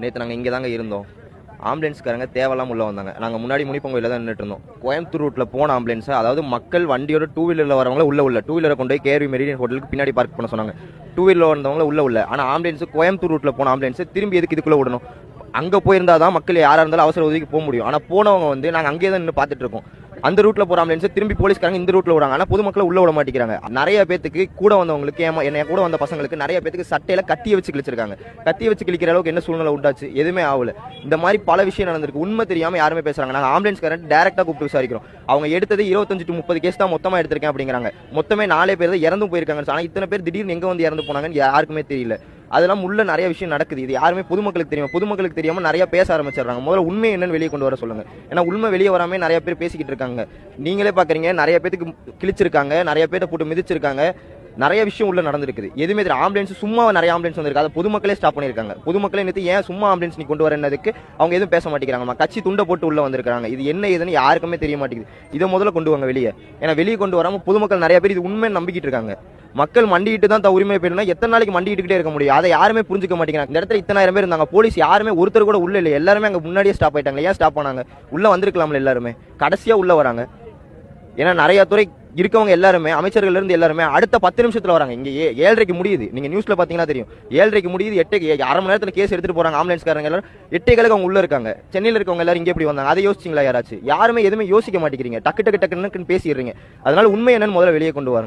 நேற்று நாங்கள் இங்கே தாங்க இருந்தோம். ஆம்புலன்ஸ்காரங்க தேவையில்லாம உள்ள வந்தாங்க. நாங்கள் முன்னாடி முனிப்பங்கோயில தான் நின்றுட்டு இருந்தோம். கோயம்புத்தூர் ரூட்டில் போன ஆம்புலன்ஸ், அதாவது மக்கள் வண்டியோட டூ வீலரில் வரவங்கள உள்ள டூ வீலரை கொண்டு போய் கேஆர்வி மெரிடியன் ஹோட்டலுக்கு பின்னாடி பார்க் பண்ண சொன்னாங்க. டூ வீலரில் வந்தவங்கள உள்ள ஆனால் ஆம்புலன்ஸ் கோயம்புத்தூர் ரூட்டில் போன ஆம்புலன்ஸ் திரும்பி எதுக்கு இதுக்குள்ளே விடணும்? அங்கே போயிருந்தா தான் மக்கள் யாராக இருந்தாலும் அவசர உதவிக்கு போக முடியும். ஆனால் போனவங்க வந்து நாங்கள் அங்கேயே தான் நின்று பார்த்துட்டு இருக்கோம். அந்த ரூட்ல போற ஆம்புலன்ஸ் திரும்பி போலீஸ்காரங்க இந்த ரூட்ல விடுறாங்க. ஆனா பொதுமக்களை உள்ள விட மாட்டேங்கிறாங்க. நிறைய பேத்துக்கு கூட வந்தவங்களுக்கு என்ன கூட வந்த பசங்களுக்கு நிறைய பேத்துக்கு சட்டையில கத்திய வச்சு கிழிச்சிருக்காங்க. கத்திய வச்சு கிழிக்கிற அளவுக்கு என்ன சூழ்நிலை உண்டாச்சு? எதுவுமே ஆகல. இந்த மாதிரி பல விஷயம் நடந்திருக்கு. உண்மை தெரியாம யாருமே பேசுறாங்க. நாங்க ஆம்புலன்ஸ்காரன் டைரக்டா கூப்பிட்டு விசாரிக்கிறோம். அவங்க எடுத்தது 25 to 30 கேஸ் தான் மொத்தமா எடுத்திருக்கேன் அப்படிங்கிறாங்க. மொத்தமே 4 பேர் தான் இறந்து போயிருக்காங்க. ஆனா இத்தனை பேர் திடீர்னு எங்க வந்து இறந்து போனாங்கன்னு யாருக்குமே தெரியல. அதெல்லாம் உள்ள நிறைய விஷயம் நடக்குது. இது யாருமே பொதுமக்களுக்கு தெரியும். பொதுமக்களுக்கு தெரியாம நிறைய பேச ஆரம்பிச்சிடறாங்க. முதல்ல உண்மை என்னன்னு வெளியே கொண்டு வர சொல்லுங்க. ஏன்னா உண்மை வெளியே வராம நிறைய பேர் பேசிக்கிட்டு இருக்காங்க. நீங்களே பாக்குறீங்க, நிறைய பேருக்கு கிழிச்சிருக்காங்க, நிறைய பேரை போட்டு மிதிச்சிருக்காங்க. நிறைய விஷயம் உள்ள நடந்திருக்குது. எதுவுமே ஆம்புலன்ஸ் சும்மா நிறைய ஆம்புலன்ஸ் வந்திருக்கு. அதை பொதுமக்களே ஸ்டாப் பண்ணிருக்காங்க. பொதுமக்களே நிறுத்தி ஏன் சும்மா ஆம்புலன்ஸ் நீ கொண்டு வரதுக்கு அவங்க எதுவும் பேச மாட்டேங்கிறாங்க. கட்சி துண்டை போட்டு உள்ள வந்திருக்காங்க. இது என்ன ஏதுன்னு யாருக்குமே தெரிய மாட்டேங்குது. இதை முதல்ல கொண்டு வாங்க வெளியே. ஏன்னா வெளியே கொண்டு வராம பொதுமக்கள் நிறைய பேர் இது உண்மை நம்பிக்கிட்டு இருக்காங்க. மக்கள் மண்டிட்டு தான் உரிமை போயிடுனா எத்தனை நாளைக்கு மண்டிக்கிட்டே இருக்க முடியும்? அதை யாருமே புரிஞ்சுக்க மாட்டேங்கிறாங்க. இந்த இடத்துல இத்தனாயிரம் பேர் இருந்தாங்க. போலீஸ் யாருமே ஒருத்தர் கூட உள்ள இல்லை. எல்லாருமே அங்க முன்னாடியே ஸ்டாப் ஆயிட்டாங்க. ஏன் ஸ்டாப் பண்ணாங்க? உள்ள வந்திருக்கலாம்ல எல்லாருமே. கடைசியா உள்ள வராங்க. ஏன்னா நிறைய துறை இருக்கவங்க எல்லாருமே, அமைச்சர்கள் இருந்து எல்லாருமே அடுத்த 10 நிமிஷத்துல வராங்க. இங்க 7:30க்கு முடியுது. நீங்க நியூஸ்ல பாத்தீங்கன்னா தெரியும். 7:30க்கு முடியுது. 8 அரை மணி நேரத்துல கேஸ் எடுத்துட்டு போறாங்க ஆம்புலன்ஸ்காரங்க எல்லாரும். 8:15 அவங்க உள்ள இருக்காங்க. சென்னையில இருக்கவங்க எல்லாரும் இங்க எப்படி வந்தாங்க? அதை யோசிச்சிங்களா யாராச்சும்? யாருமே எதுவுமே யோசிக்க மாட்டேங்கிறீங்க. டக்கு டக்குன்னு பேசிடுறீங்க. அதனால உண்மை என்னன்னு முதல்ல வெளியே கொண்டு வராங்க.